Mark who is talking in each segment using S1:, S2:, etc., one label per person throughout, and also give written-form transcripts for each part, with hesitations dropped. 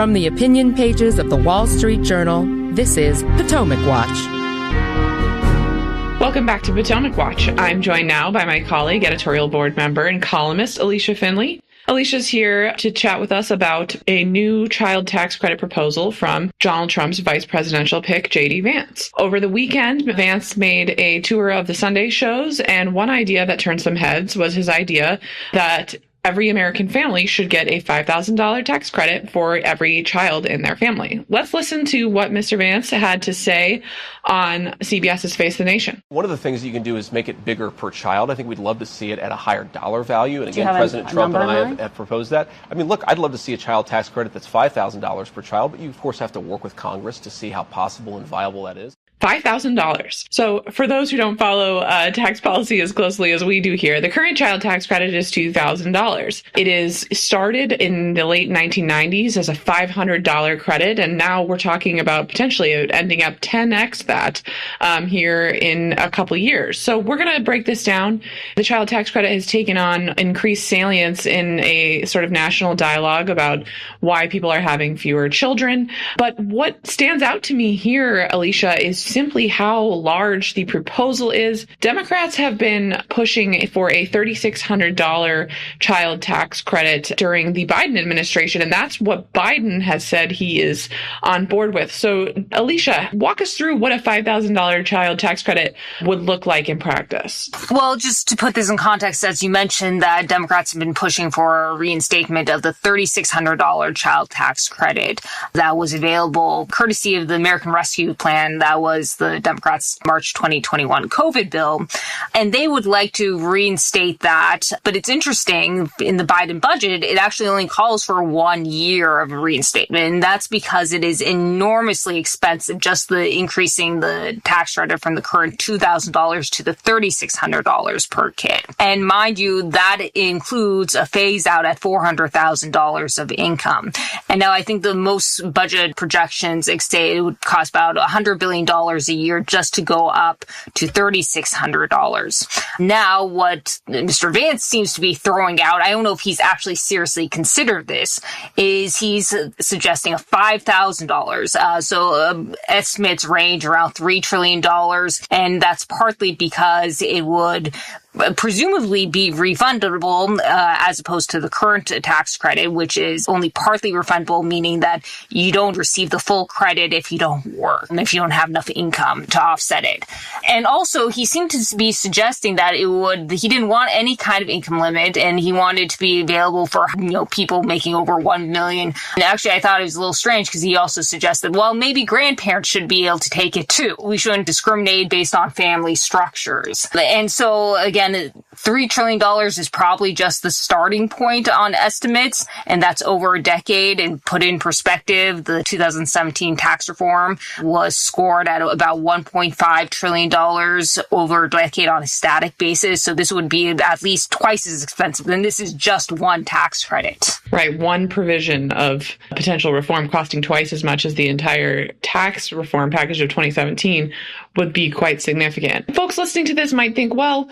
S1: From the opinion pages of the Wall Street Journal, this is Potomac Watch.
S2: Welcome back to Potomac Watch. I'm joined now by my colleague, editorial board member and columnist Alicia Finley. Alicia's here to chat with us about a new child tax credit proposal from Donald Trump's vice presidential pick, J.D. Vance. Over the weekend, Vance made a tour of the Sunday shows, and one idea that turned some heads was his idea that every American family should get a $5,000 tax credit for every child in their family. Let's listen to what Mr. Vance had to say on CBS's Face the Nation.
S3: One of the things that you can do is make it bigger per child. I think we'd love to see it at a higher dollar value. And again, President Trump and I have proposed that. I mean, look, I'd love to see a child tax credit that's $5,000 per child, but you, of course, have to work with Congress to see how possible and viable that is.
S2: $5,000. So for those who don't follow tax policy as closely as we do here, the current child tax credit is $2,000. It is started in the late 1990s as a $500 credit, and now we're talking about potentially ending up 10x that here in a couple of years. So we're going to break this down. The child tax credit has taken on increased salience in a sort of national dialogue about why people are having fewer children. But what stands out to me here, Alicia, is simply how large the proposal is. Democrats have been pushing for a $3,600 child tax credit during the Biden administration, and that's what Biden has said he is on board with. So, Alicia, walk us through what a $5,000 child tax credit would look like in practice.
S4: Well, just to put this in context, as you mentioned, that Democrats have been pushing for a reinstatement of the $3,600 child tax credit that was available courtesy of the American Rescue Plan that was the Democrats' March 2021 COVID bill. And they would like to reinstate that. But it's interesting, in the Biden budget, it actually only calls for 1 year of reinstatement. And that's because it is enormously expensive, just the increasing the tax credit from the current $2,000 to the $3,600 per kid. And mind you, that includes a phase out at $400,000 of income. And now I think the most budget projections say it would cost about $100 billion a year just to go up to $3,600. Now, what Mr. Vance seems to be throwing out, I don't know if he's actually seriously considered this, is he's suggesting a $5,000. So estimates range around $3 trillion, and that's partly because it would presumably be refundable as opposed to the current tax credit, which is only partly refundable, meaning that you don't receive the full credit if you don't work and if you don't have enough income to offset it. And also, he seemed to be suggesting that he didn't want any kind of income limit, and he wanted to be available for, people making over $1 million. And actually, I thought it was a little strange because he also suggested, well, maybe grandparents should be able to take it too. We shouldn't discriminate based on family structures. And so, again, $3 trillion is probably just the starting point on estimates, and that's over a decade. And put in perspective, the 2017 tax reform was scored at about $1.5 trillion over a decade on a static basis. So this would be at least twice as expensive. And this is just one tax credit.
S2: Right. One provision of potential reform costing twice as much as the entire tax reform package of 2017 would be quite significant. Folks listening to this might think, well,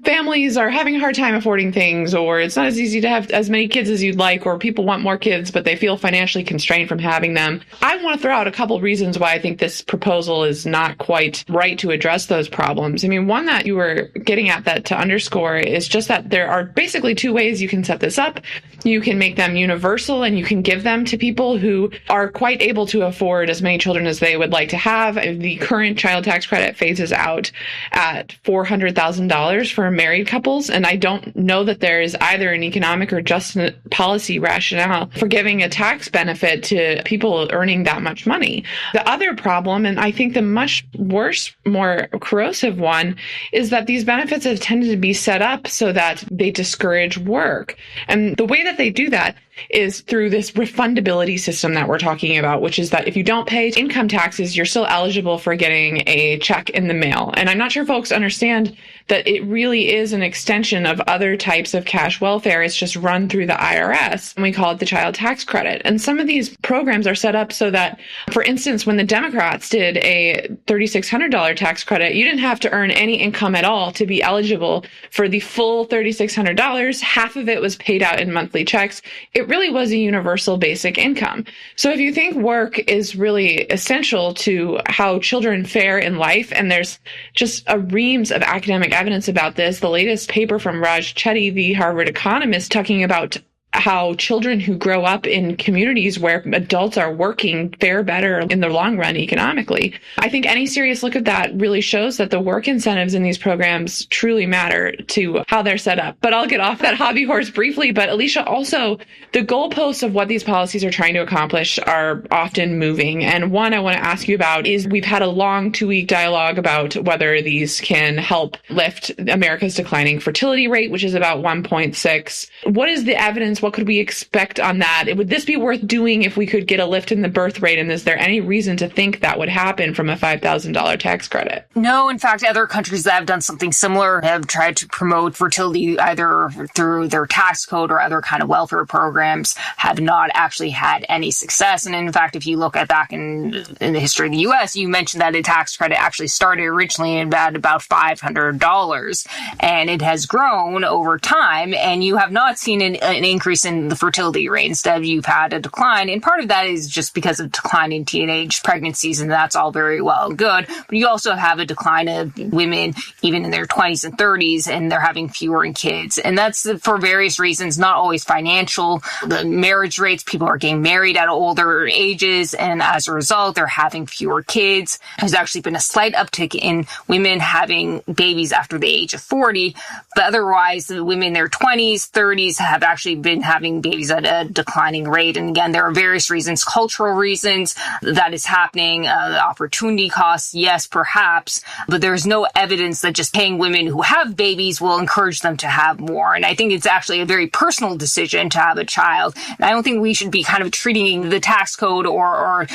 S2: families are having a hard time affording things, or it's not as easy to have as many kids as you'd like, or people want more kids, but they feel financially constrained from having them. I want to throw out a couple reasons why I think this proposal is not quite right to address those problems. I mean, one that you were getting at that to underscore is just that there are basically two ways you can set this up. You can make them universal, and you can give them to people who are quite able to afford as many children as they would like to have. The current child tax credit phases out at $400,000 for married couples, and I don't know that there is either an economic or just policy rationale for giving a tax benefit to people earning that much money. The other problem, and I think the much worse, more corrosive one, is that these benefits have tended to be set up so that they discourage work. And the way that they do that is through this refundability system that we're talking about, which is that if you don't pay income taxes, you're still eligible for getting a check in the mail. And I'm not sure folks understand that it really is an extension of other types of cash welfare. It's just run through the IRS, and we call it the child tax credit. And some of these programs are set up so that, for instance, when the Democrats did a $3,600 tax credit, you didn't have to earn any income at all to be eligible for the full $3,600. Half of it was paid out in monthly checks. It really was a universal basic income. So if you think work is really essential to how children fare in life, and there's just a reams of academic evidence about this, the latest paper from Raj Chetty, the Harvard economist, talking about how children who grow up in communities where adults are working fare better in the long run economically. I think any serious look at that really shows that the work incentives in these programs truly matter to how they're set up. But I'll get off that hobby horse briefly. But Alicia, also, the goalposts of what these policies are trying to accomplish are often moving. And one I want to ask you about is we've had a long 2-week dialogue about whether these can help lift America's declining fertility rate, which is about 1.6. What is the evidence? What could we expect on that? Would this be worth doing if we could get a lift in the birth rate? And is there any reason to think that would happen from a $5,000 tax credit?
S4: No, in fact, other countries that have done something similar have tried to promote fertility either through their tax code or other kind of welfare programs, have not actually had any success. And in fact, if you look at back in the history of the U.S., you mentioned that a tax credit actually started originally at about $500, and it has grown over time, and you have not seen an increase in the fertility rate. Instead, you've had a decline. And part of that is just because of decline in teenage pregnancies, and that's all very well and good. But you also have a decline of women, even in their 20s and 30s, and they're having fewer kids. And that's for various reasons, not always financial. The marriage rates, people are getting married at older ages, and as a result, they're having fewer kids. There's actually been a slight uptick in women having babies after the age of 40, but otherwise, the women in their 20s, 30s have actually been having babies at a declining rate. And again, there are various reasons, cultural reasons that is happening, the opportunity costs, yes, perhaps, but there's no evidence that just paying women who have babies will encourage them to have more. And I think it's actually a very personal decision to have a child. And I don't think we should be kind of treating the tax code or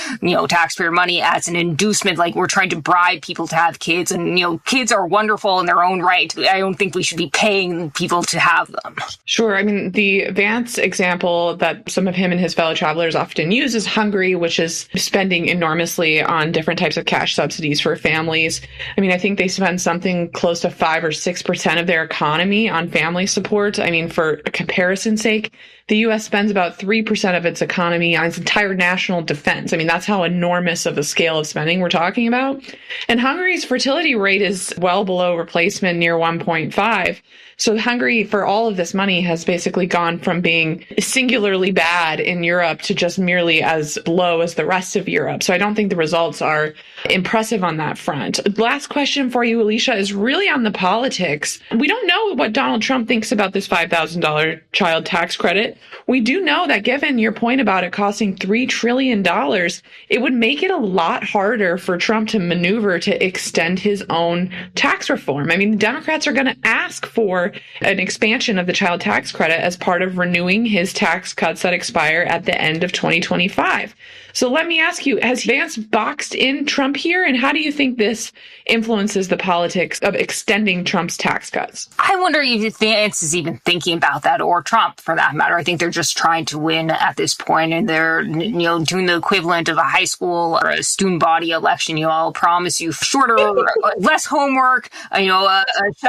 S4: taxpayer money as an inducement, like we're trying to bribe people to have kids. And, kids are wonderful in their own right. I don't think we should be paying people to have them.
S2: Sure. I mean, the Vance example that some of him and his fellow travelers often use is Hungary, which is spending enormously on different types of cash subsidies for families. I mean, I think they spend something close to 5 or 6% of their economy on family support. I mean, for comparison's sake, the U.S. spends about 3% of its economy on its entire national defense. I mean, that's how enormous of a scale of spending we're talking about. And Hungary's fertility rate is well below replacement, near 1.5. So Hungary, for all of this money, has basically gone from being singularly bad in Europe to just merely as low as the rest of Europe. So I don't think the results are impressive on that front. Last question for you, Alicia, is really on the politics. We don't know what Donald Trump thinks about this $5,000 child tax credit. We do know that given your point about it costing $3 trillion, it would make it a lot harder for Trump to maneuver to extend his own tax reform. I mean, the Democrats are going to ask for an expansion of the child tax credit as part of renewing his tax cuts that expire at the end of 2025. So let me ask you, has Vance boxed in Trump here? And how do you think this influences the politics of extending Trump's tax cuts?
S4: I wonder if Vance is even thinking about that, or Trump for that matter. I think they're just trying to win at this point, and they're, doing the equivalent of a high school or a student body election. I'll promise you shorter, less homework. I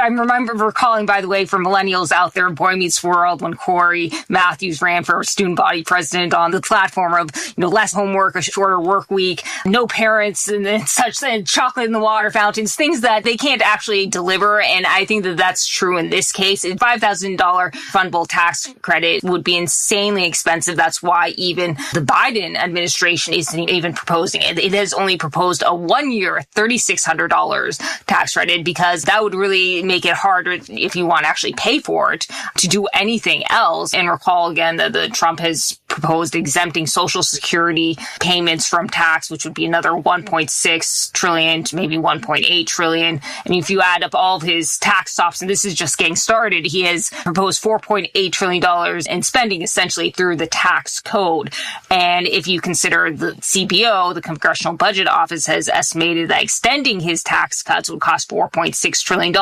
S4: remember recalling, by the way, for millennials out there, Boy Meets World, when Corey Matthews ran for student body president on the platform of, less homework, a shorter work week, no parents, and such, and chocolate in the water fountains, things that they can't actually deliver. And I think that that's true in this case. A $5,000 fundable tax credit would be insanely expensive. That's why even the Biden administration isn't even proposing it. It has only proposed a 1-year $3,600 tax credit, because that would really make it harder, if you want to actually pay for it, to do anything else. And recall again that the Trump has proposed exempting Social Security payments from tax, which would be another 1.6 trillion to maybe 1.8 trillion. And if you add up all of his tax stops, and this is just getting started, he has proposed $4.8 trillion in spending essentially through the tax code. And if you consider the CBO, the Congressional Budget Office, has estimated that extending his tax cuts would cost $4.6 trillion,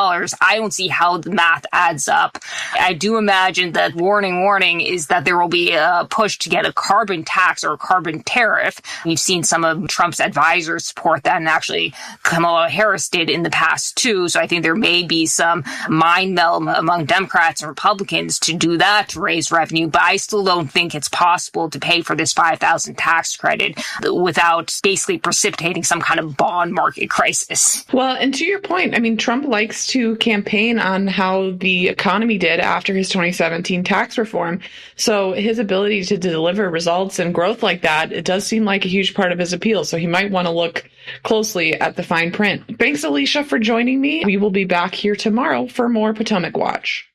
S4: I don't see how the math adds up. I do imagine that warning is that there will be a push to get a carbon tax or a carbon tariff. We've seen some of Trump's advisors support that, and actually Kamala Harris did in the past too. So I think there may be some mind meld among Democrats and Republicans to do that to raise revenue, but I still don't think it's possible to pay for this $5,000 tax credit without basically precipitating some kind of bond market crisis.
S2: Well, and to your point, I mean, Trump likes to campaign on how the economy did after his 2017 tax reform. So his ability to deliver results and growth like that, it does seem like a huge part of his appeal. So he might want to look closely at the fine print. Thanks, Alicia, for joining me. We will be back here tomorrow for more Potomac Watch.